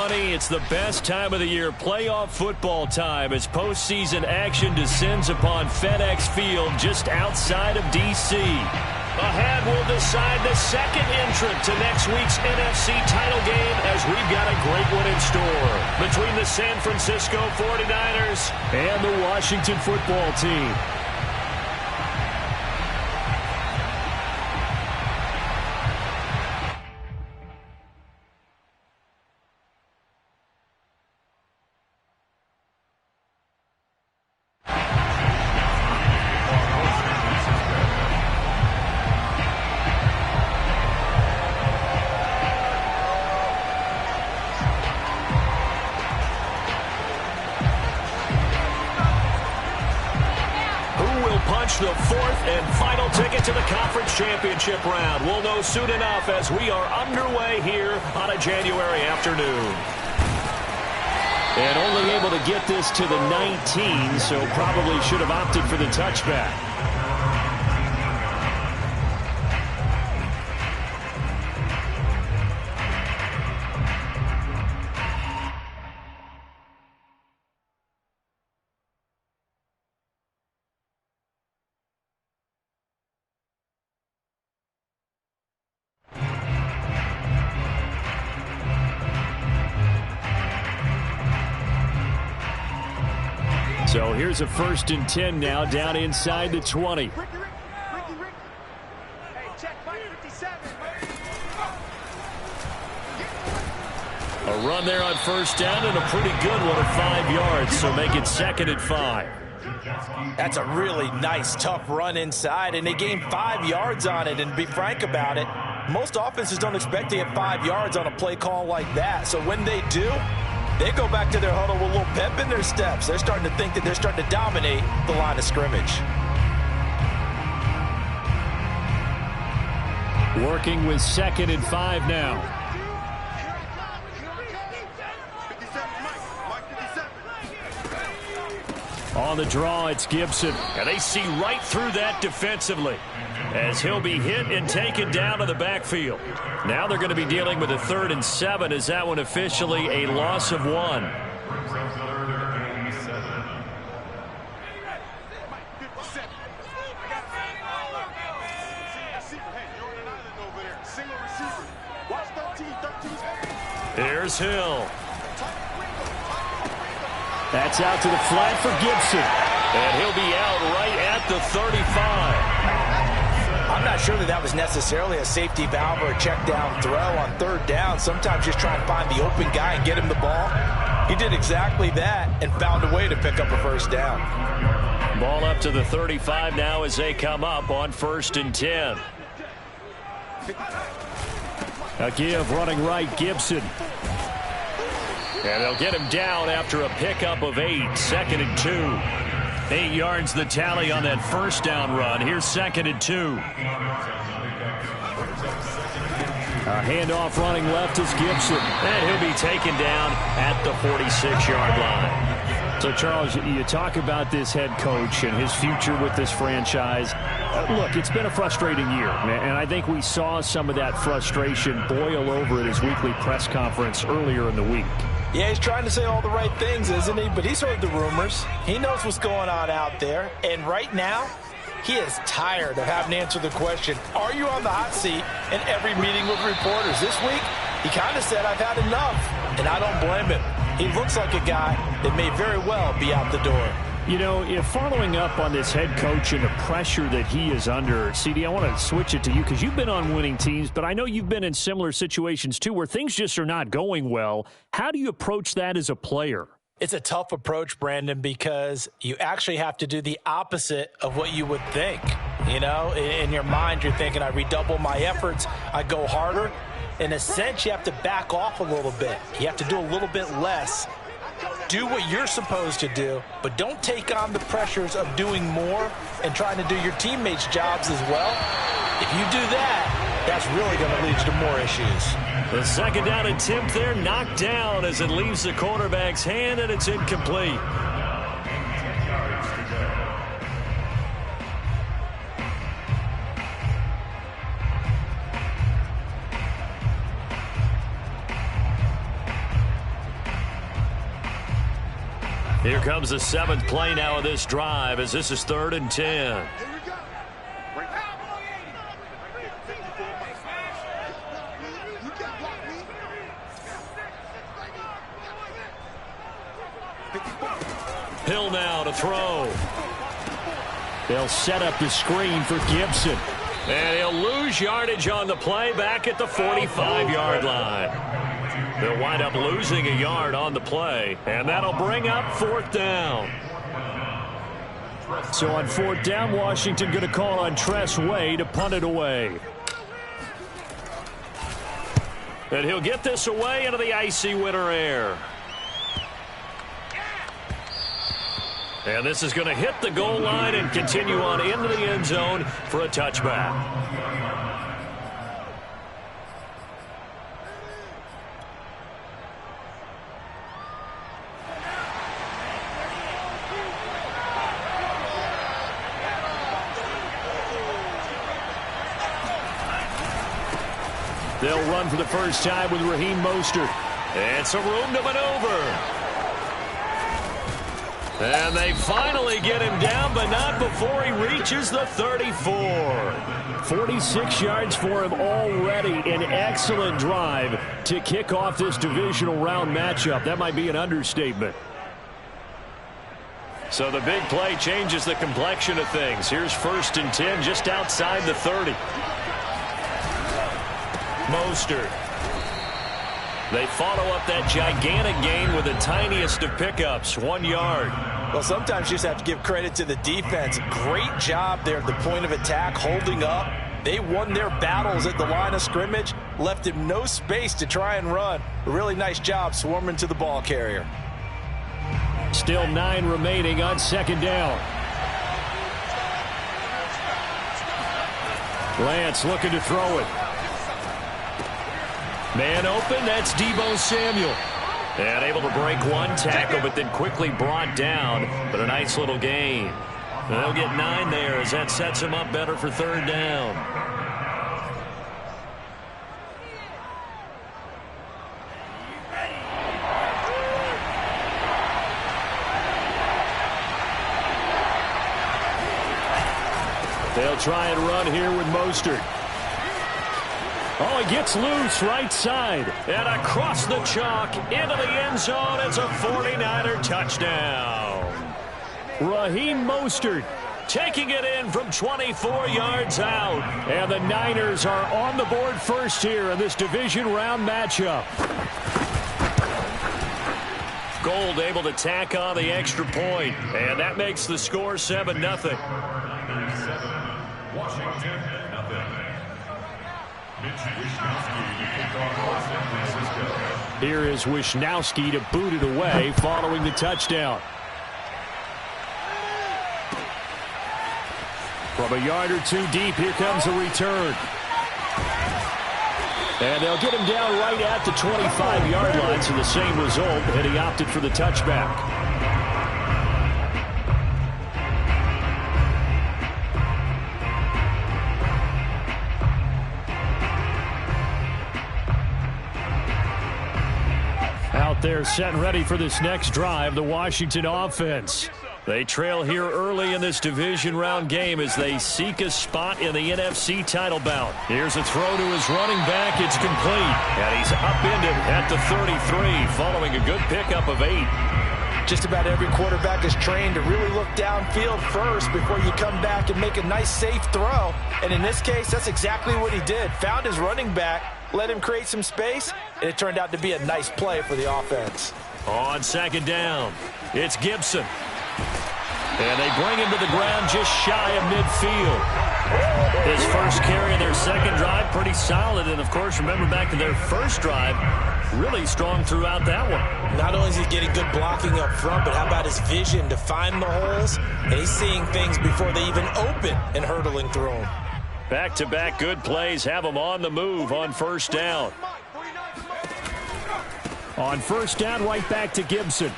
Money. It's the best time of the year, playoff football time, as postseason action descends upon FedEx Field just outside of D.C. Ahead will decide the second entrant to next week's NFC title game, as we've got a great one in store between the San Francisco 49ers and the Washington football team. The fourth and final ticket to the conference championship round. We'll know soon enough as we are underway here on a January afternoon. And only able to get this to the 19, so probably should have opted for the touchback. So here's a 1st and 10 now, down inside the 20. A run there on 1st down and a pretty good one of 5 yards, so make it 2nd and 5. That's a really nice, tough run inside, and they gained 5 yards on it. And to be frank about it, most offenses don't expect to get 5 yards on a play call like that. So when they do, they go back to their huddle with a little pep in their steps. They're starting to think that they're starting to dominate the line of scrimmage. Working with 2nd and 5 now. On the draw, it's Gibson. And they see right through that defensively, as he'll be hit and taken down to the backfield. Now they're going to be dealing with a 3rd and 7. Is that one officially a loss of 1? Here's Hill. That's out to the flat for Gibson. And he'll be out right at the 35. I'm not sure that was necessarily a safety valve or a check down throw on 3rd down. Sometimes just try and find the open guy and get him the ball. He did exactly that and found a way to pick up a 1st down. Ball up to the 35 now as they come up on 1st and 10. A give running right, Gibson. And they'll get him down after a pickup of 8. 2nd and 2. 8 yards the tally on that 1st down run. Here's 2nd and 2. A handoff running left is Gibson. And he'll be taken down at the 46-yard line. So, Charles, you talk about this head coach and his future with this franchise. Look, it's been a frustrating year, and I think we saw some of that frustration boil over at his weekly press conference earlier in the week. Yeah, he's trying to say all the right things, isn't he? But he's heard the rumors. He knows what's going on out there. And right now, he is tired of having to answer the question, are you on the hot seat in every meeting with reporters? This week, he kind of said, I've had enough. And I don't blame him. He looks like a guy that may very well be out the door. You know, if following up on this head coach and the pressure that he is under, CD, I want to switch it to you because you've been on winning teams, but I know you've been in similar situations too where things just are not going well. How do you approach that as a player? It's a tough approach, Brandon, because you actually have to do the opposite of what you would think. You know, in your mind, you're thinking, I redouble my efforts, I go harder. In a sense, you have to back off a little bit. You have to do a little bit less. Do what you're supposed to do, but don't take on the pressures of doing more and trying to do your teammates' jobs as well. If you do that, that's really going to lead you to more issues. The 2nd down attempt there knocked down as it leaves the quarterback's hand, and it's incomplete. Here comes the 7th play now of this drive as this is 3rd and 10. Hill now to throw. They'll set up the screen for Gibson. And he'll lose yardage on the play back at the 45-yard line. They'll wind up losing a yard on the play, and that'll bring up 4th down. So on 4th down, Washington going to call on Tress Way to punt it away. And he'll get this away into the icy winter air. And this is going to hit the goal line and continue on into the end zone for a touchback. They'll run for the first time with Raheem Mostert. And some room to maneuver. And they finally get him down, but not before he reaches the 34. 46 yards for him already. An excellent drive to kick off this divisional round matchup. That might be an understatement. So the big play changes the complexion of things. Here's 1st and 10 just outside the 30. Mostert. They follow up that gigantic gain with the tiniest of pickups, 1 yard. Well, sometimes you just have to give credit to the defense. Great job there at the point of attack, holding up. They won their battles at the line of scrimmage, left him no space to try and run. A really nice job swarming to the ball carrier. Still 9 remaining on 2nd down. Lance looking to throw it. Man open, that's Deebo Samuel. And able to break one tackle, but then quickly brought down. But a nice little gain. And they'll get 9 there as that sets him up better for 3rd down. They'll try and run here with Mostert. Oh, he gets loose right side. And across the chalk into the end zone. It's a 49er touchdown. Raheem Mostert taking it in from 24 yards out. And the Niners are on the board first here in this division round matchup. Gold able to tack on the extra point. And that makes the score 7-0. Washington, nothing. Here is Wishnowsky to boot it away following the touchdown. From a yard or two deep, here comes a return. And they'll get him down right at the 25-yard line, so the same result, and he opted for the touchback. Out there set and ready for this next drive, the Washington offense. They trail here early in this division round game as they seek a spot in the NFC title bout. Here's a throw to his running back. It's complete. And he's upended at the 33 following a good pickup of 8. Just about every quarterback is trained to really look downfield first before you come back and make a nice, safe throw. And in this case, that's exactly what he did. Found his running back, let him create some space, and it turned out to be a nice play for the offense. On 2nd down, it's Gibson. And they bring him to the ground just shy of midfield. His first carry of their second drive, pretty solid. And, of course, remember back to their first drive, really strong throughout that one. Not only is he getting good blocking up front, but how about his vision to find the holes? And he's seeing things before they even open and hurdling through them. Back-to-back good plays have him on the move on 1st down. On 1st down, right back to Gibson.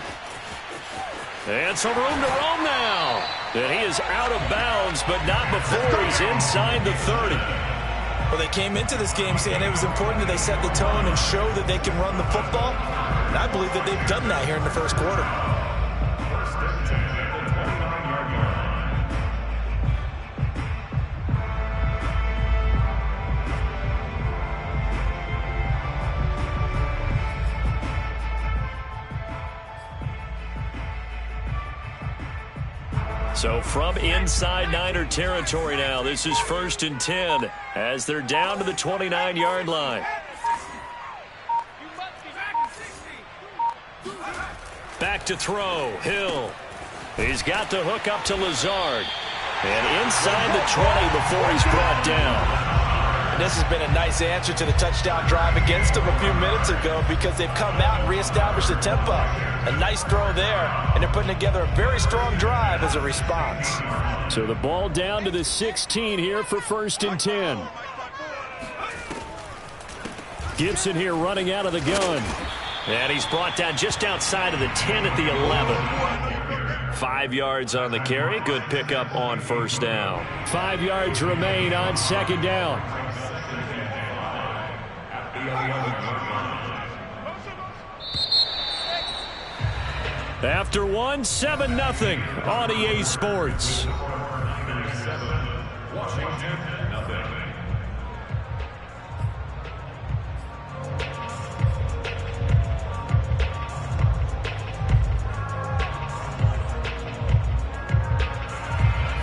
And some room to roam now. And he is out of bounds, but not before he's inside the 30. Well, they came into this game saying it was important that they set the tone and show that they can run the football. And I believe that they've done that here in the first quarter. So from inside Niner territory now, this is 1st and 10 as they're down to the 29-yard line. Back to throw, Hill. He's got the hook up to Lazard. And inside the 20 before he's brought down. This has been a nice answer to the touchdown drive against them a few minutes ago because they've come out and reestablished the tempo. A nice throw there, and they're putting together a very strong drive as a response. So the ball down to the 16 here for 1st and 10. Gibson here running out of the gun. And he's brought down just outside of the 10 at the 11. 5 yards on the carry. Good pickup on 1st down. 5 yards remain on 2nd down. After 1, 7-0 on EA Sports. Washington, nothing.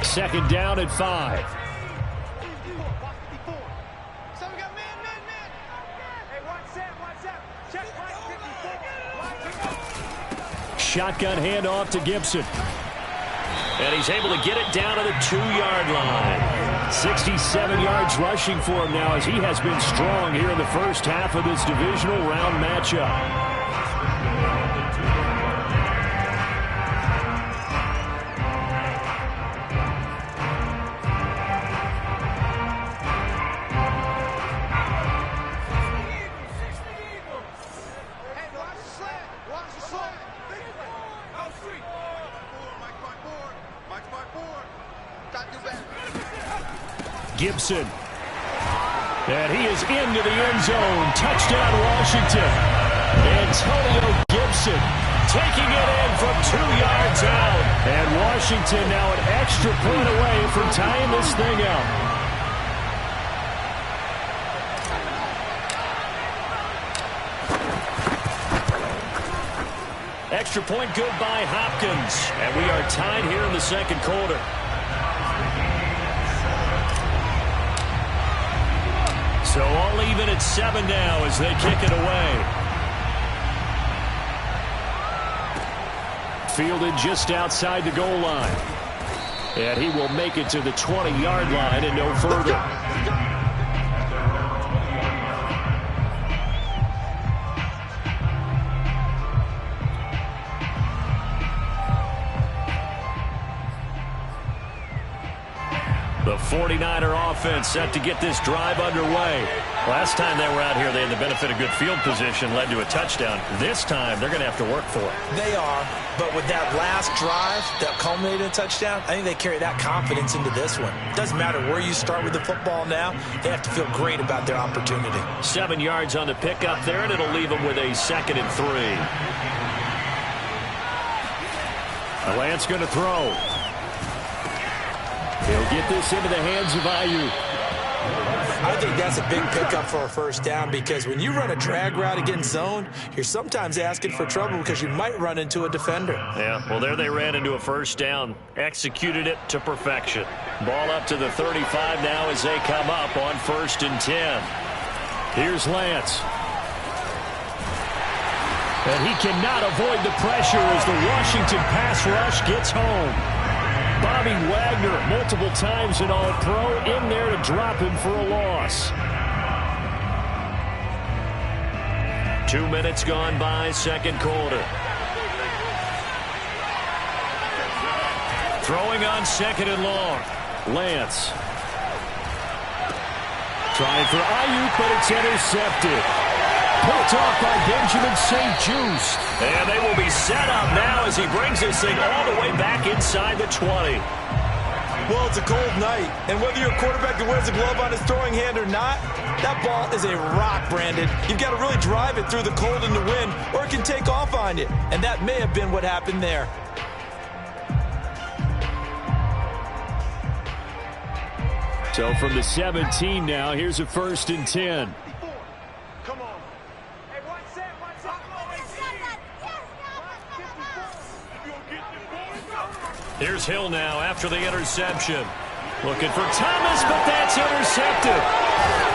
Second down at 5. Shotgun handoff to Gibson. And he's able to get it down to the 2-yard line. 67 yards rushing for him now as he has been strong here in the first half of this divisional round matchup. Gibson. And he is into the end zone. Touchdown, Washington. Antonio Gibson taking it in from 2 yards out. And Washington now an extra point away from tying this thing up. Extra point good by Hopkins. And we are tied here in the second quarter. So all even at 7 now as they kick it away. Fielded just outside the goal line. And he will make it to the 20-yard line and no further. The 49er offense set to get this drive underway. Last time they were out here, they had the benefit of good field position, led to a touchdown. This time, they're going to have to work for it. They are, but with that last drive that culminated in a touchdown, I think they carry that confidence into this one. Doesn't matter where you start with the football now, they have to feel great about their opportunity. 7 yards on the pickup there, and it'll leave them with a 2nd and 3. Lance going to throw. He'll get this into the hands of Ayuk. I think that's a big pickup for a 1st down because when you run a drag route against zone, you're sometimes asking for trouble because you might run into a defender. Yeah, well, there they ran into a 1st down. Executed it to perfection. Ball up to the 35 now as they come up on 1st and 10. Here's Lance. And he cannot avoid the pressure as the Washington pass rush gets home. Bobby Wagner, multiple times an All-Pro, in there to drop him for a loss. 2 minutes gone by, second quarter. Throwing on 2nd and long. Lance. Trying for Ayuk, but it's intercepted. Picked off by Benjamin St-Juste. And they will be set up now as he brings this thing all the way back inside the 20. Well, it's a cold night, and whether you're a quarterback that wears a glove on his throwing hand or not, that ball is a rock, Brandon. You've got to really drive it through the cold and the wind, or it can take off on you. And that may have been what happened there. So from the 17 now, here's a 1st and 10. Here's Hill now after the interception. Looking for Thomas, but that's intercepted.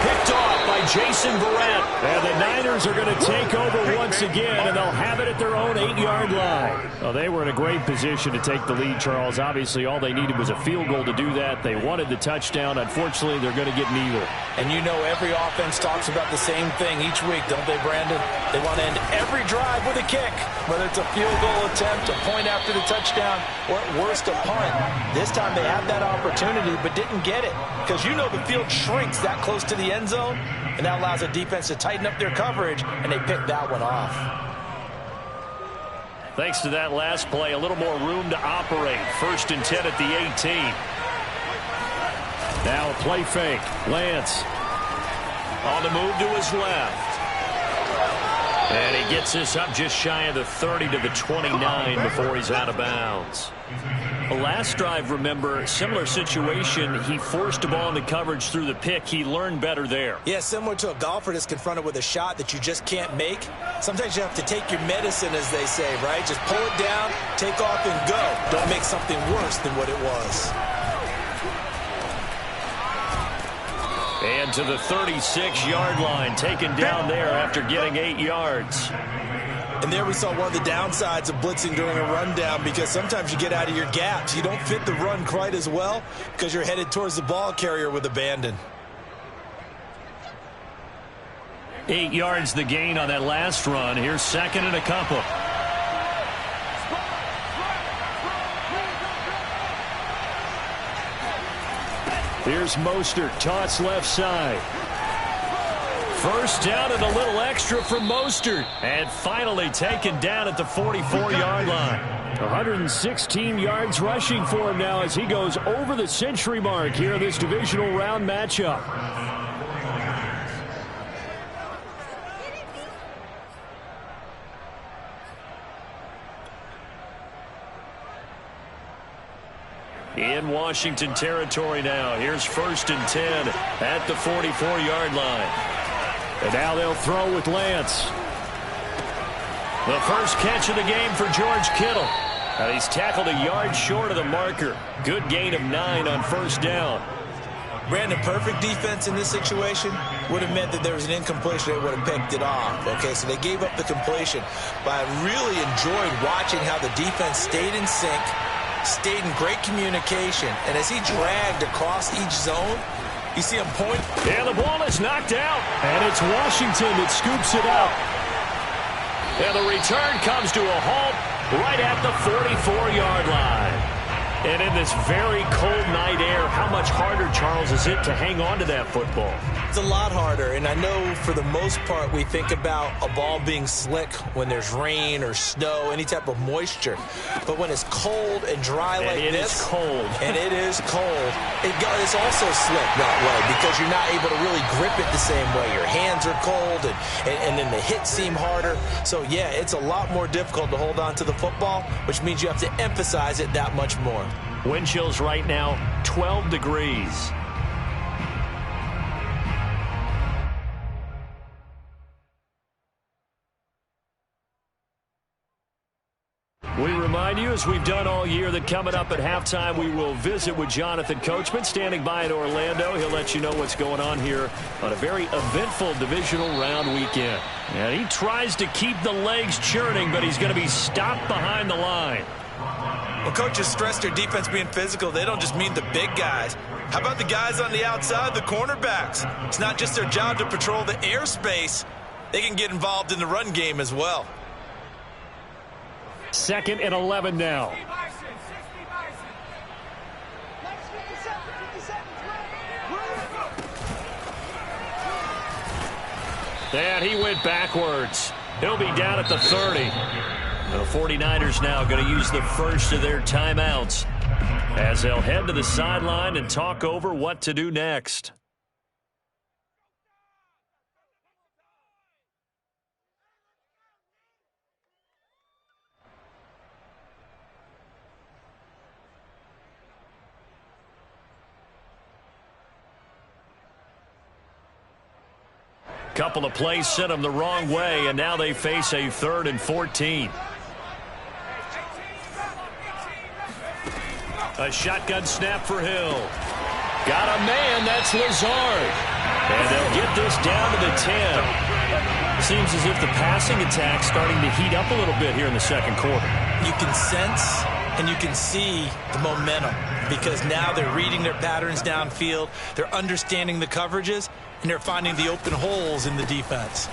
Picked off by Jason Verrett. And the Niners are going to take over once again, and they'll have it at their own 8-yard line. Well, they were in a great position to take the lead, Charles. Obviously, all they needed was a field goal to do that. They wanted the touchdown. Unfortunately, they're going to get neither. And you know every offense talks about the same thing each week, don't they, Brandon? They want to end every drive with a kick, whether it's a field goal attempt, a point after the touchdown, or at worst, a punt. This time they had that opportunity but didn't get it, because you know the field shrinks that close to the end zone, and that allows the defense to tighten up their coverage, and they picked that one off. Thanks to that last play, a little more room to operate. 1st and 10 at the 18. Now a play fake. Lance on the move to his left. And he gets this up just shy of the 30 to the 29 before he's out of bounds. The last drive, remember, similar situation. He forced a ball into coverage through the pick. He learned better there. Yeah, similar to a golfer that's confronted with a shot that you just can't make. Sometimes you have to take your medicine, as they say, right? Just pull it down, take off, and go. Don't make something worse than what it was. And to the 36-yard line, taken down there after getting 8 yards. And there we saw one of the downsides of blitzing during a rundown, because sometimes you get out of your gaps. You don't fit the run quite as well because you're headed towards the ball carrier with abandon. 8 yards the gain on that last run. Here's 2nd and a couple. Here's Mostert, toss left side. 1st down and a little extra for Mostert. And finally taken down at the 44-yard line. 116 yards rushing for him now as he goes over the century mark here in this divisional round matchup. In Washington territory now. Here's 1st and 10 at the 44-yard line. And now they'll throw with Lance. The first catch of the game for George Kittle. And he's tackled a yard short of the marker. Good gain of 9 on 1st down. Brandon, perfect defense in this situation would have meant that there was an incompletion. They would have picked it off. Okay, so they gave up the completion. But I really enjoyed watching how the defense stayed in sync, stayed in great communication, and as he dragged across each zone, you see him point. And the ball is knocked out. And it's Washington that scoops it up. And the return comes to a halt right at the 44-yard line. And in this very cold night air, how much harder, Charles, is it to hang on to that football? It's a lot harder, and I know for the most part we think about a ball being slick when there's rain or snow, any type of moisture. But when it's cold and dry like this, it is cold. And it is cold, it's also slick that way because you're not able to really grip it the same way. Your hands are cold, and then the hits seem harder. So, yeah, it's a lot more difficult to hold on to the football, which means you have to emphasize it that much more. Wind chills right now, 12 degrees. We remind you, as we've done all year, that coming up at halftime, we will visit with Jonathan Coachman, standing by in Orlando. He'll let you know what's going on here on a very eventful divisional round weekend. And he tries to keep the legs churning, but he's going to be stopped behind the line. Well, coaches stress their defense being physical. They don't just mean the big guys. How about the guys on the outside, the cornerbacks? It's not just their job to patrol the airspace. They can get involved in the run game as well. 2nd and 11 now. And he went backwards. He'll be down at the 30. The 49ers now going to use the first of their timeouts as they'll head to the sideline and talk over what to do next. Couple of plays sent them the wrong way, and now they face a 3rd and 14. A shotgun snap for Hill. Got a man, that's Lazard. And they'll get this down to the 10. Seems as if the passing attack's starting to heat up a little bit here in the second quarter. You can sense and you can see the momentum because now they're reading their patterns downfield, they're understanding the coverages, and they're finding the open holes in the defense.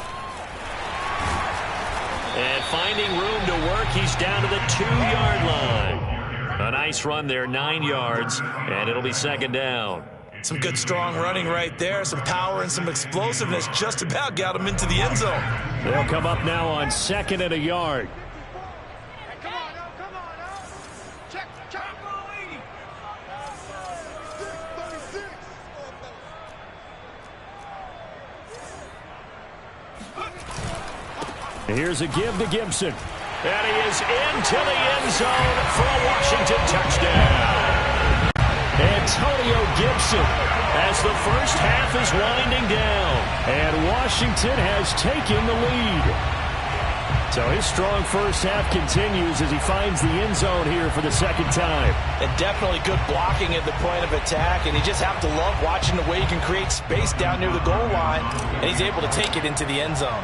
And finding room to work, he's down to the 2-yard line. A nice run there, 9 yards, and it'll be second down. Some good strong running right there, some power and some explosiveness just about got him into the end zone. They'll come up now on 2nd and a yard. Here's a give to Gibson. And he is into the end zone for a Washington touchdown. Antonio Gibson as the first half is winding down. And Washington has taken the lead. So his strong first half continues as he finds the end zone here for the second time. And definitely good blocking at the point of attack. And you just have to love watching the way he can create space down near the goal line. And he's able to take it into the end zone.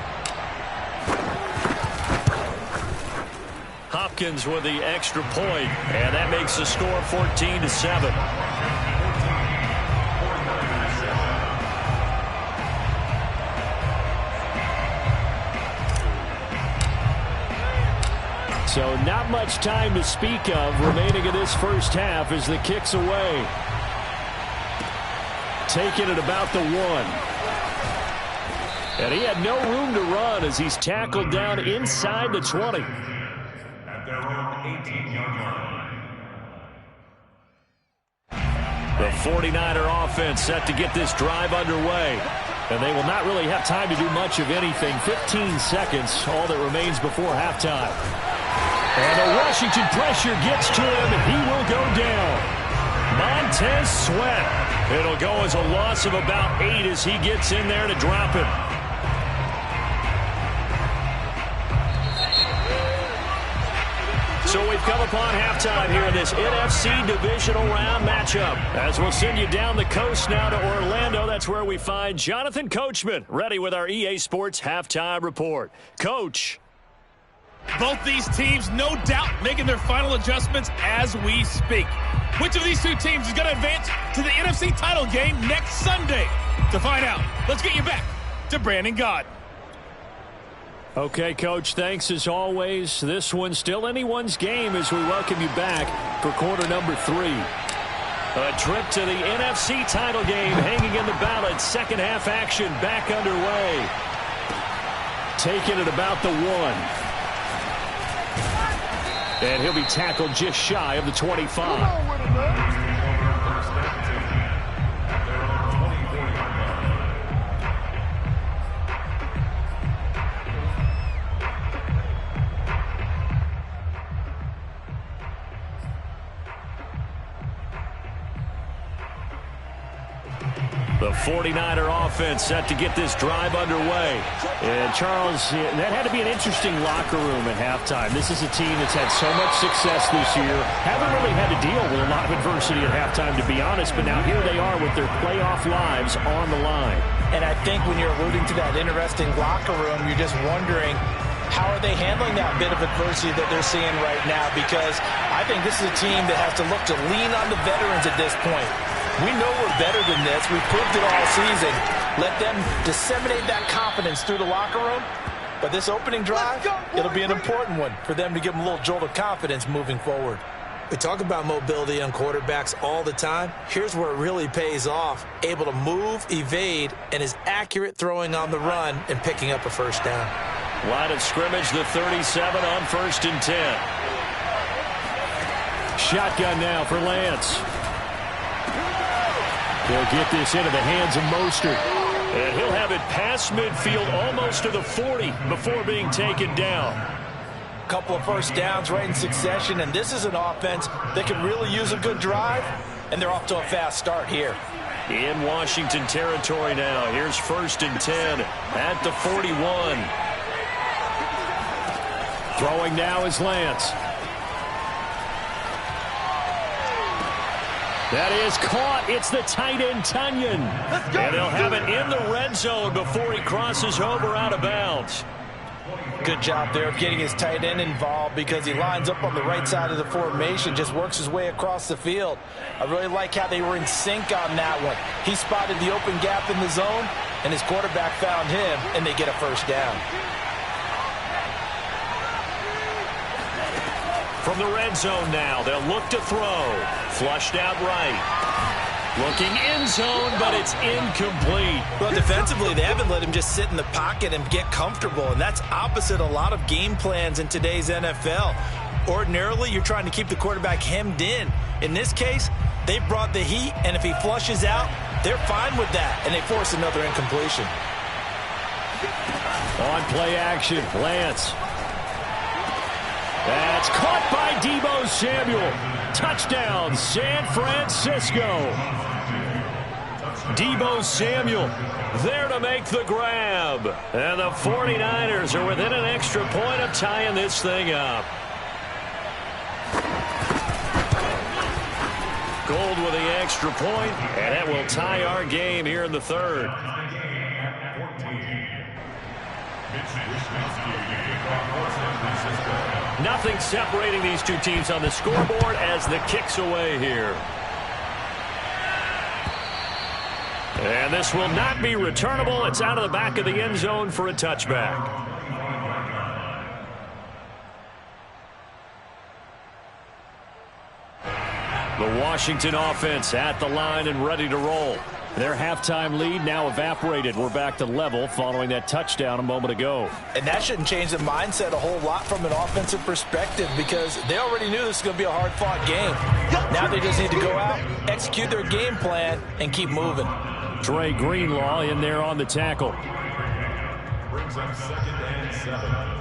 Hopkins with the extra point, and that makes the score 14-7. So not much time to speak of remaining in this first half as the kick's away. Taking it about the 1. And he had no room to run as he's tackled down inside the 20. The 49er offense set to get this drive underway. And they will not really have time to do much of anything. 15 seconds, all that remains before halftime. And the Washington pressure gets to him, and he will go down. Montez Sweat. It'll go as a loss of about 8 as he gets in there to drop him. So we've come upon halftime here in this NFC divisional round matchup. As we'll send you down the coast now to Orlando, that's where we find Jonathan Coachman ready with our EA Sports halftime report. Coach. Both these teams, no doubt, making their final adjustments as we speak. Which of these two teams is going to advance to the NFC title game next Sunday? To find out, let's get you back to Brandon Gaudin. Okay, Coach, thanks as always. This one's still anyone's game as we welcome you back for quarter number 3. A trip to the NFC title game hanging in the balance. Second half action back underway. Taking it about the 1. And he'll be tackled just shy of the 25. The 49er offense set to get this drive underway. And, Charles, that had to be an interesting locker room at halftime. This is a team that's had so much success this year. Haven't really had to deal with a lot of adversity at halftime, to be honest. But now here they are with their playoff lives on the line. And I think when you're alluding to that interesting locker room, you're just wondering, how are they handling that bit of adversity that they're seeing right now? Because I think this is a team that has to look to lean on the veterans at this point. We know we're better than this. We've proved it all season. Let them disseminate that confidence through the locker room. But this opening drive, it'll be an important one for them to give them a little jolt of confidence moving forward. We talk about mobility on quarterbacks all the time. Here's where it really pays off. Able to move, evade, and is accurate throwing on the run and picking up a first down. Line of scrimmage, the 37 on 1st and 10. Shotgun now for Lance. He'll get this into the hands of Mostert. And he'll have it past midfield almost to the 40 before being taken down. Couple of first downs right in succession, and this is an offense that could really use a good drive, and they're off to a fast start here. In Washington territory now. Here's 1st and 10 at the 41. Throwing now is Lance. That is caught. It's the tight end, Tunyon. And they'll have it in the red zone before he crosses over out of bounds. Good job there of getting his tight end involved because he lines up on the right side of the formation, just works his way across the field. I really like how they were in sync on that one. He spotted the open gap in the zone, and his quarterback found him, and they get a first down. From the red zone now, they'll look to throw. Flushed out right. Looking end zone, but it's incomplete. Well, defensively, they haven't let him just sit in the pocket and get comfortable, and that's opposite a lot of game plans in today's NFL. Ordinarily, you're trying to keep the quarterback hemmed in. In this case, they brought the heat, and if he flushes out, they're fine with that, and they force another incompletion. On play action, Lance. That's caught by Deebo Samuel. Touchdown, San Francisco. Deebo Samuel there to make the grab. And the 49ers are within an extra point of tying this thing up. Gold with the extra point, and that will tie our game here in the third. Nothing separating these two teams on the scoreboard as the kick's away here. And this will not be returnable. It's out of the back of the end zone for a touchback. The Washington offense at the line and ready to roll. Their halftime lead now evaporated. We're back to level following that touchdown a moment ago. And that shouldn't change the mindset a whole lot from an offensive perspective because they already knew this was going to be a hard-fought game. Now they just need to go out, execute their game plan, and keep moving. Dre Greenlaw in there on the tackle. Brings up 2nd and 7.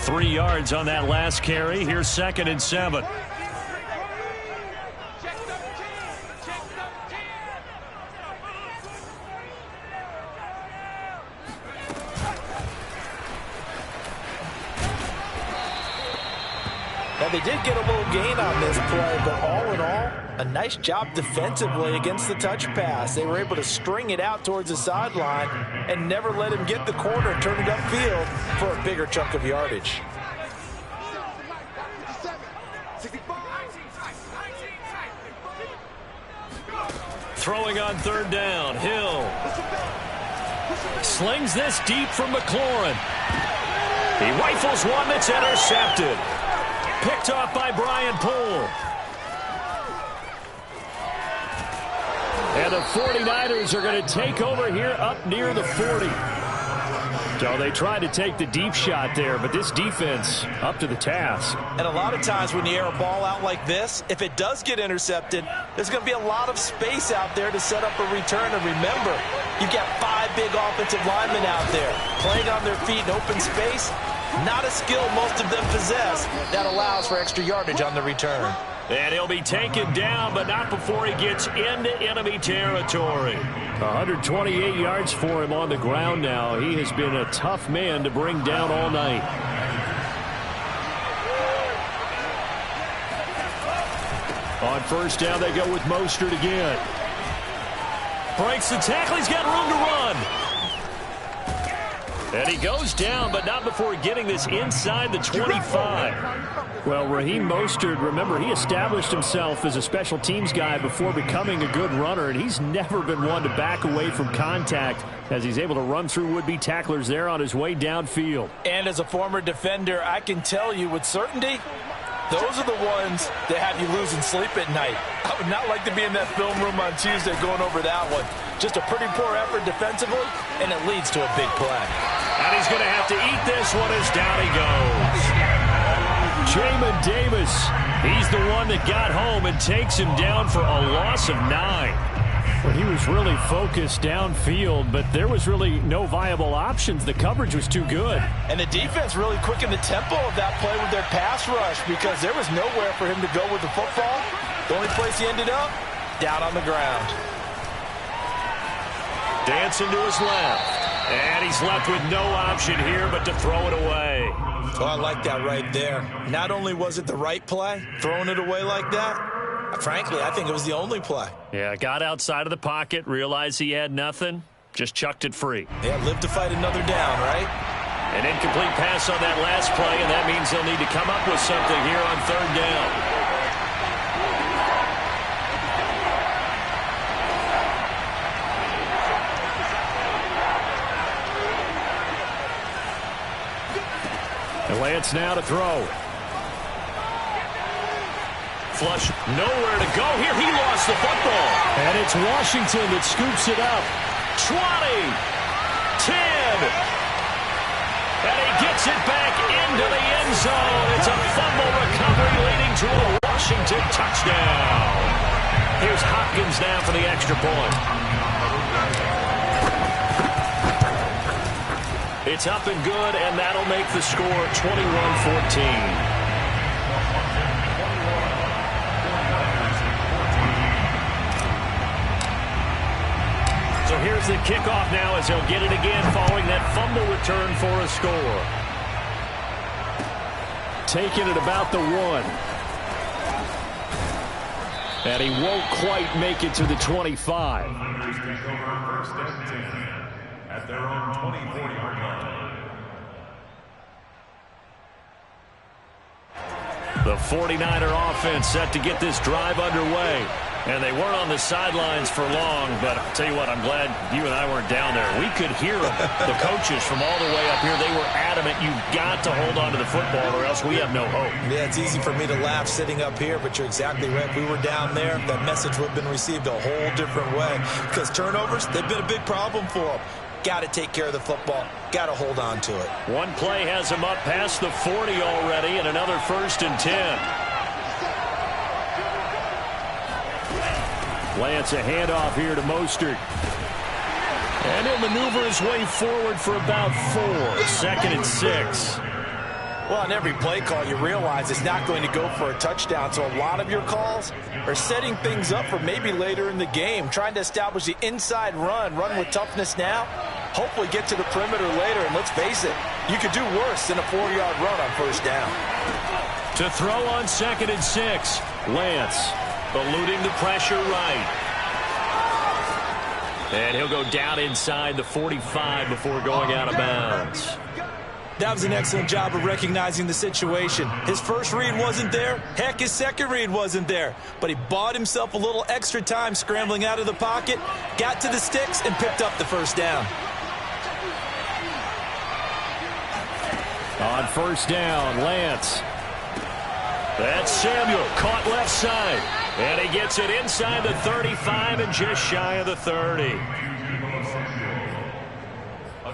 3 yards on that last carry. Here's 2nd and 7. Now, they did get a little gain on this play, but all in all, a nice job defensively against the touch pass. They were able to string it out towards the sideline and never let him get the corner and turn it upfield for a bigger chunk of yardage. Throwing on 3rd down, Hill. Slings this deep from McLaurin. He rifles one that's intercepted. Picked off by Brian Poole. And the 49ers are going to take over here up near the 40. So they tried to take the deep shot there, but this defense up to the task. And a lot of times when you air a ball out like this, if it does get intercepted, there's going to be a lot of space out there to set up a return. And remember, you've got 5 big offensive linemen out there playing on their feet in open space. Not a skill most of them possess that allows for extra yardage on the return. And he'll be taken down, but not before he gets into enemy territory. 128 yards for him on the ground now. He has been a tough man to bring down all night. On 1st down, they go with Mostert again. Breaks the tackle. He's got room to run. And he goes down, but not before getting this inside the 25. Well, Raheem Mostert, remember, he established himself as a special teams guy before becoming a good runner, and he's never been one to back away from contact as he's able to run through would-be tacklers there on his way downfield. And as a former defender, I can tell you with certainty, those are the ones that have you losing sleep at night. I would not like to be in that film room on Tuesday going over that one. Just a pretty poor effort defensively, and it leads to a big play. And he's going to have to eat this one as down he goes. Jamin Davis, he's the one that got home and takes him down for a loss of 9. Well, he was really focused downfield, but there was really no viable options. The coverage was too good. And the defense really quickened the tempo of that play with their pass rush because there was nowhere for him to go with the football. The only place he ended up, down on the ground. Dancing to his left. And he's left with no option here but to throw it away. Oh, I like that right there. Not only was it the right play, throwing it away like that, frankly, I think it was the only play. Yeah, got outside of the pocket, realized he had nothing, just chucked it free. Yeah, live to fight another down, right? An incomplete pass on that last play, and that means they'll need to come up with something here on third down. Lance now to throw. Flush, nowhere to go here. He lost the football. And it's Washington that scoops it up. 20, 10, and he gets it back into the end zone. It's a fumble recovery leading to a Washington touchdown. Here's Hopkins now for the extra point. It's up and good, and that'll make the score 21-14. So here's the kickoff now as they'll get it again following that fumble return for a score. Taking it about the 1. And he won't quite make it to the 25. At their own 24-yard line. The 49er offense set to get this drive underway. And they weren't on the sidelines for long, but I'll tell you what, I'm glad you and I weren't down there. We could hear them, the coaches from all the way up here. They were adamant, you've got to hold on to the football or else we have no hope. Yeah, it's easy for me to laugh sitting up here, but you're exactly right. If we were down there, that message would have been received a whole different way. Because turnovers, they've been a big problem for them. Got to take care of the football. Got to hold on to it. One play has him up past the 40 already, and another 1st and 10. Lance, a handoff here to Mostert. And he'll maneuver his way forward for about 4. 2nd and 6. Well, on every play call, you realize it's not going to go for a touchdown. So a lot of your calls are setting things up for maybe later in the game, trying to establish the inside run with toughness now, hopefully get to the perimeter later. And let's face it, you could do worse than a 4-yard run on 1st down. To throw on 2nd and 6, Lance eluding the pressure right. And he'll go down inside the 45 before going out of bounds. That was an excellent job of recognizing the situation. His first read wasn't there. Heck, his second read wasn't there. But he bought himself a little extra time scrambling out of the pocket, got to the sticks, and picked up the 1st down. On 1st down, Lance. That's Samuel, caught left side. And he gets it inside the 35 and just shy of the 30. A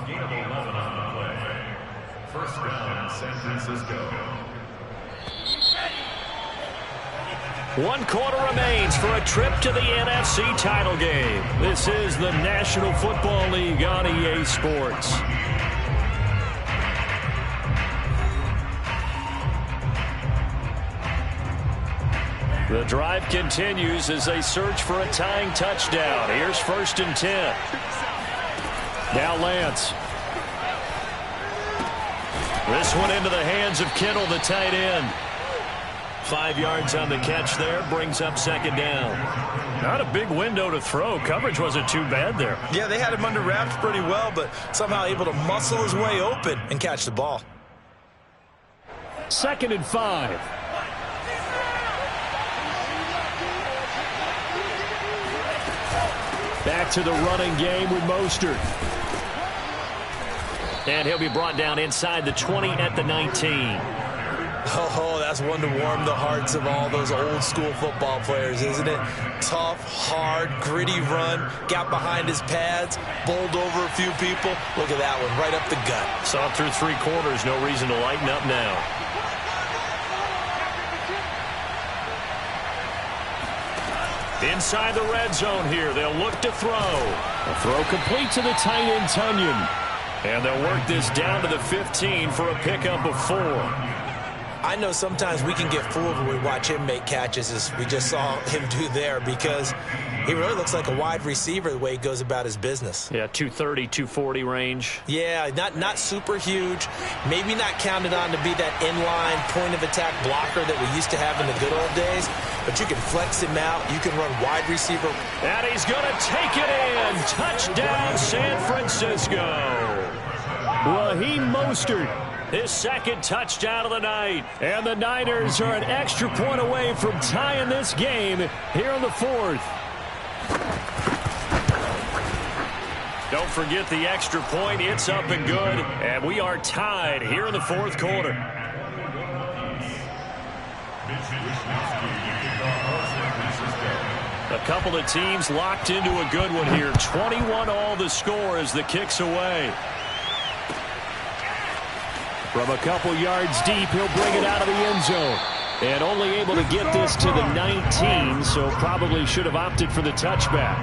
gain of 11 on the play. 1st down, San Francisco. 1 quarter remains for a trip to the NFC title game. This is the National Football League on EA Sports. The drive continues as they search for a tying touchdown. Here's 1st and 10. Now Lance. This one into the hands of Kittle, the tight end. 5 yards on the catch there, brings up 2nd down. Not a big window to throw. Coverage wasn't too bad there. Yeah, they had him under wraps pretty well, but somehow able to muscle his way open and catch the ball. 2nd and 5. Back to the running game with Mostert. And he'll be brought down inside the 20 at the 19. Oh, that's one to warm the hearts of all those old school football players, isn't it? Tough, hard, gritty run, got behind his pads, bowled over a few people. Look at that one, right up the gut. Saw through 3 quarters, no reason to lighten up now. Inside the red zone here, they'll look to throw. A throw complete to the tight end, Tunyon. And they'll work this down to the 15 for a pickup of 4. I know sometimes we can get fooled when we watch him make catches, as we just saw him do there, because he really looks like a wide receiver the way he goes about his business. Yeah, 230, 240 range. Yeah, not super huge. Maybe not counted on to be that inline point-of-attack blocker that we used to have in the good old days, but you can flex him out. You can run wide receiver. And he's going to take it in. Touchdown, San Francisco. Raheem Mostert, his second touchdown of the night. And the Niners are an extra point away from tying this game here in the fourth. Don't forget the extra point. It's up and good. And we are tied here in the fourth quarter. A couple of teams locked into a good one here. 21-all the score as the kick's away. From a couple yards deep, he'll bring it out of the end zone. And only able to get this to the 19, so probably should have opted for the touchback.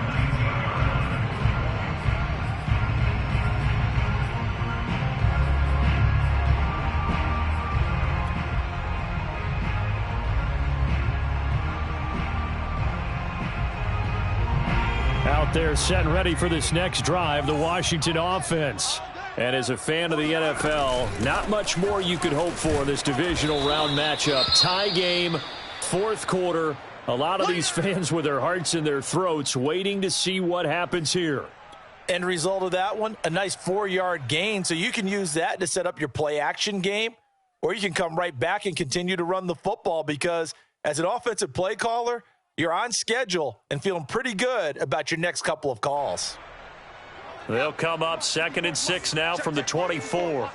Out there set and ready for this next drive, the Washington offense. And as a fan of the NFL, not much more you could hope for in this divisional round matchup. Tie game, fourth quarter. A lot of these fans with their hearts in their throats waiting to see what happens here. End result of that one, a nice 4-yard gain. So you can use that to set up your play-action game, or you can come right back and continue to run the football, because as an offensive play caller, you're on schedule and feeling pretty good about your next couple of calls. They'll come up 2nd and 6 now from the 24.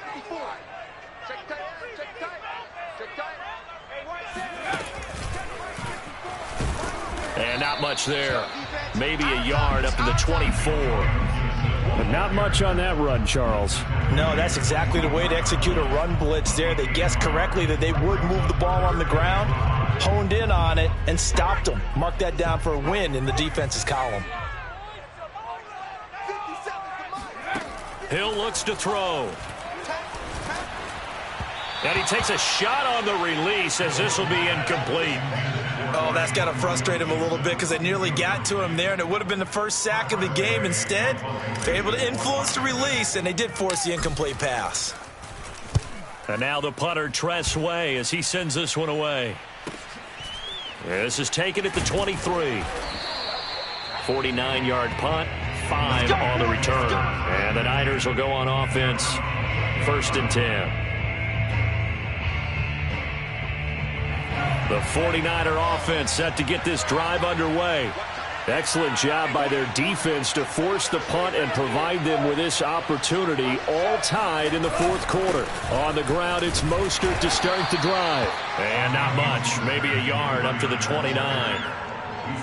And not much there. Maybe a yard up to the 24. But not much on that run, Charles. No, that's exactly the way to execute a run blitz there. They guessed correctly that they would move the ball on the ground, honed in on it, and stopped them. Mark that down for a win in the defense's column. Hill looks to throw. And he takes a shot on the release, as this will be incomplete. Oh, that's got to frustrate him a little bit, because they nearly got to him there, and it would have been the first sack of the game. Instead, they're able to influence the release, and they did force the incomplete pass. And now the punter, Tress Way, as he sends this one away. This is taken at the 23. 49-yard punt, 5 on the return. And the Niners will go on offense, 1st and 10. The 49er offense set to get this drive underway. Excellent job by their defense to force the punt and provide them with this opportunity, all tied in the fourth quarter. On the ground, it's Mostert to start the drive. And not much, maybe a yard up to the 29.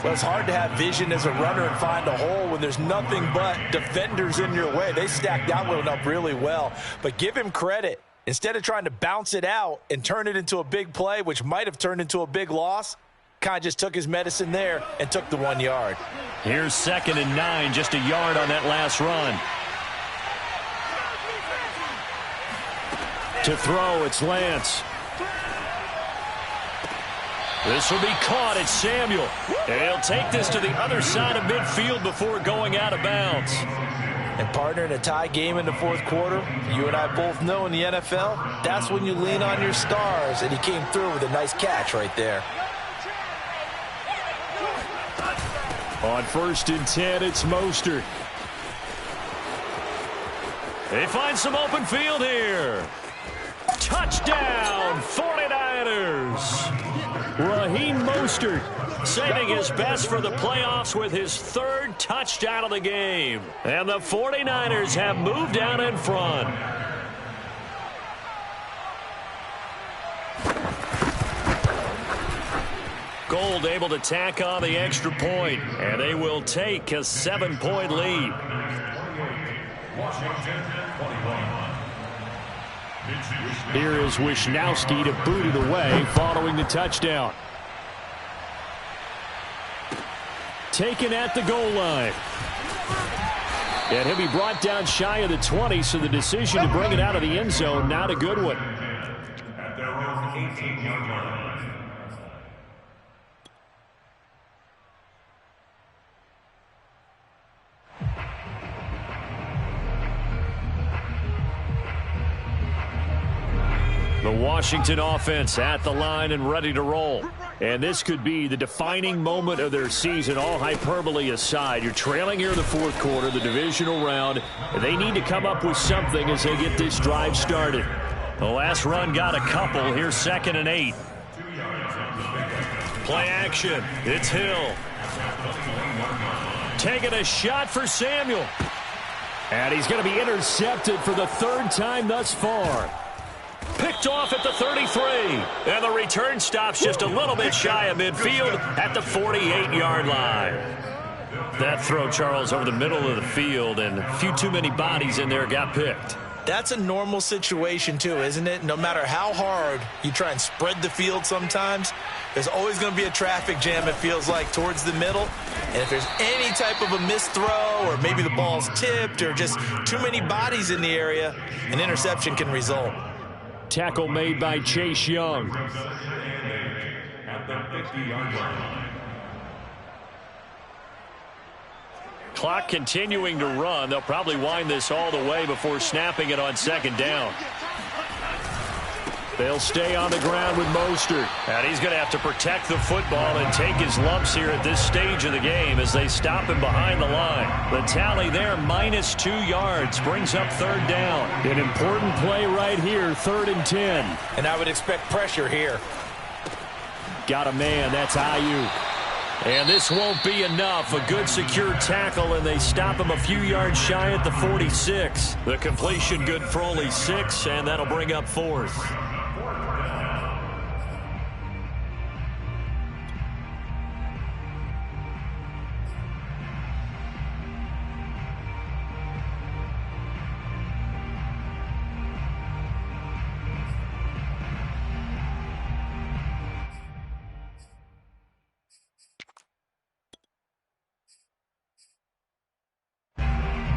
Well, it's hard to have vision as a runner and find a hole when there's nothing but defenders in your way. They stacked that one up really well. But give him credit. Instead of trying to bounce it out and turn it into a big play, which might have turned into a big loss, kind of just took his medicine there and took the 1 yard. Here's 2nd and 9, just a yard on that last run. To throw, it's Lance. This will be caught. It's Samuel. And he'll take this to the other side of midfield before going out of bounds. And partner, in a tie game in the fourth quarter, you and I both know in the NFL, that's when you lean on your stars, and he came through with a nice catch right there. On 1st and 10, it's Mostert. They find some open field here. Touchdown, 49ers. Raheem Mostert saving his best for the playoffs with his 3rd touchdown of the game. And the 49ers have moved down in front. Gold able to tack on the extra point, and they will take a 7-point lead. Washington, 21. Here is Wisnowski to boot it away following the touchdown. Taken at the goal line. And he'll be brought down shy of the 20, so the decision to bring it out of the end zone, not a good one. At their own 18-yard line. The Washington offense at the line and ready to roll. And this could be the defining moment of their season, all hyperbole aside. You're trailing here in the fourth quarter, the divisional round. They need to come up with something as they get this drive started. The last run got a couple. Here's 2nd and 8. Play action. It's Hill. Taking a shot for Samuel. And he's going to be intercepted for the 3rd time thus far. Picked off at the 33. And the return stops just a little bit shy of midfield at the 48-yard line. That throw, Charles, over the middle of the field, and a few too many bodies in there got picked. That's a normal situation, too, isn't it? No matter how hard you try and spread the field sometimes, there's always going to be a traffic jam, it feels like, towards the middle. And if there's any type of a missed throw, or maybe the ball's tipped, or just too many bodies in the area, an interception can result. Tackle made by Chase Young. At the 50-yard line. Clock continuing to run. They'll probably wind this all the way before snapping it on 2nd down. They'll stay on the ground with Mostert. And he's going to have to protect the football and take his lumps here at this stage of the game as they stop him behind the line. The tally there, -2 yards, brings up 3rd down. An important play right here, 3rd and 10. And I would expect pressure here. Got a man, that's Ayuk. And this won't be enough. A good secure tackle, and they stop him a few yards shy at the 46. The completion good for only 6, and that'll bring up 4th.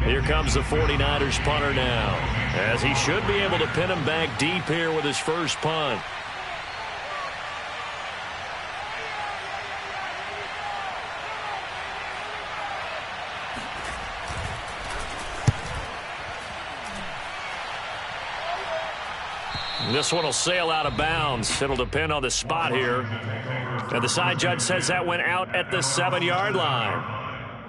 Here comes the 49ers punter now, as he should be able to pin him back deep here with his first punt. This one will sail out of bounds. It'll depend on the spot here. And the side judge says that went out at the 7-yard line.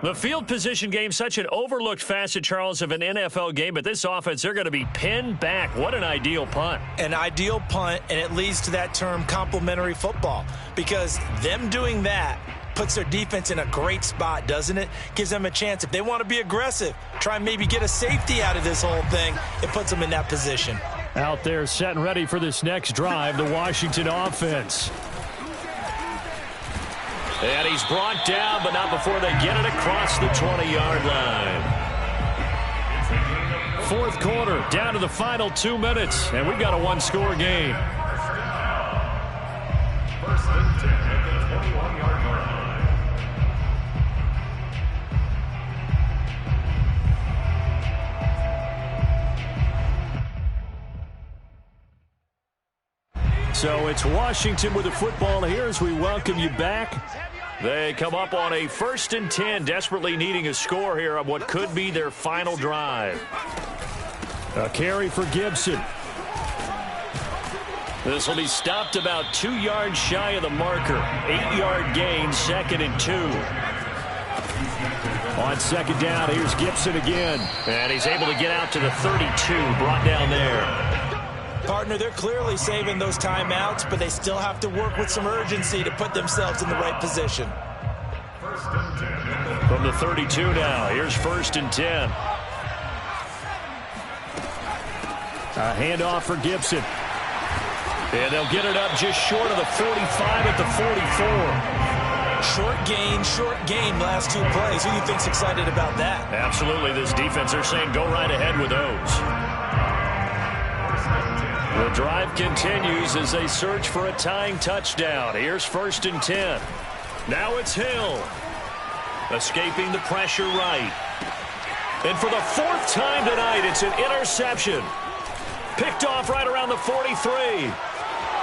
The field position game, such an overlooked facet, Charles, of an NFL game, but this offense, they're going to be pinned back. What an ideal punt. An ideal punt, and it leads to that term complementary football, because them doing that puts their defense in a great spot, doesn't it? Gives them a chance. If they want to be aggressive, try and maybe get a safety out of this whole thing, it puts them in that position. Out there set and ready for this next drive, the Washington offense. And he's brought down, but not before they get it across the 20-yard line. 4th quarter, down to the final 2 minutes, and we've got a 1-score game. 1st and 10 at the 21-yard line. So it's Washington with the football here as we welcome you back. They come up on a 1st and 10, desperately needing a score here on what could be their final drive. A carry for Gibson. This will be stopped about 2 yards shy of the marker. 8-yard gain, 2nd and 2. On 2nd down, here's Gibson again. And he's able to get out to the 32, brought down there. Partner, they're clearly saving those timeouts, but they still have to work with some urgency to put themselves in the right position. From the 32 now, here's 1st and 10. A handoff for Gibson. And they'll get it up just short of the 45 at the 44. Short gain last 2 plays. Who do you think's excited about that? Absolutely, this defense, they're saying go right ahead with those. The drive continues as they search for a tying touchdown. Here's 1st and 10. Now it's Hill. Escaping the pressure right. And for the 4th time tonight, it's an interception. Picked off right around the 43.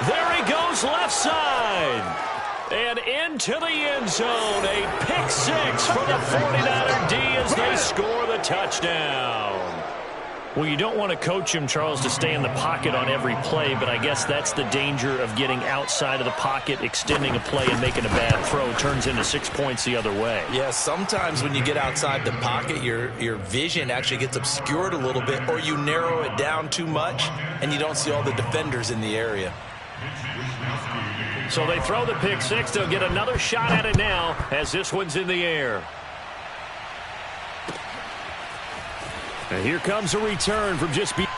There he goes left side. And into the end zone. A pick six for the 49er D as they score the touchdown. Well, you don't want to coach him, Charles, to stay in the pocket on every play, but I guess that's the danger of getting outside of the pocket, extending a play, and making a bad throw. Turns into 6 points the other way. Yeah, sometimes when you get outside the pocket, your vision actually gets obscured a little bit, or you narrow it down too much, and you don't see all the defenders in the area. So they throw the pick six. They'll get another shot at it now as this one's in the air. And here comes a return from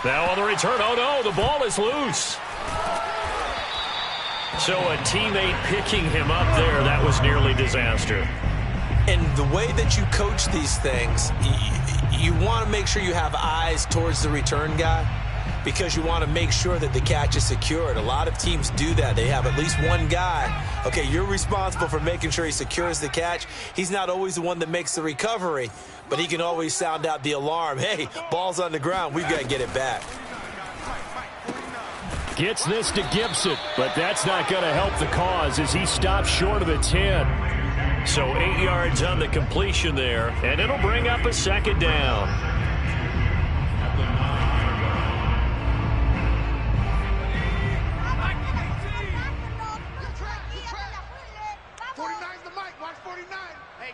now on the return. Oh, no, the ball is loose. So a teammate picking him up there, that was nearly disaster. And the way that you coach these things, you want to make sure you have eyes towards the return guy, because you want to make sure that the catch is secured. A lot of teams do that. They have at least one guy. Okay, you're responsible for making sure he secures the catch. He's not always the one that makes the recovery, but he can always sound out the alarm. Hey, ball's on the ground. We've got to get it back. Gets this to Gibson, but that's not going to help the cause as he stops short of the 10. So 8 yards on the completion there, and it'll bring up a second down.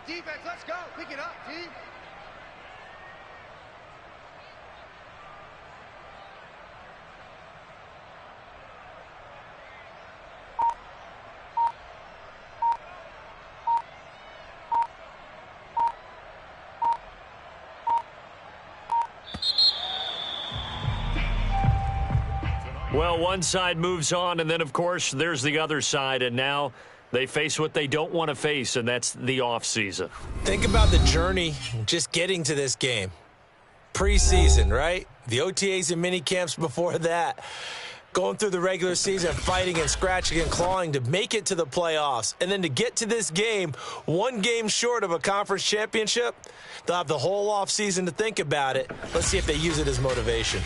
Defense, let's go. Pick it up, team. Well, one side moves on, and then, of course, there's the other side, and now they face what they don't want to face, and that's the offseason. Think about the journey just getting to this game. Preseason, right? The OTAs and mini camps before that. Going through the regular season, fighting and scratching and clawing to make it to the playoffs. And then to get to this game, one game short of a conference championship, they'll have the whole offseason to think about it. Let's see if they use it as motivation.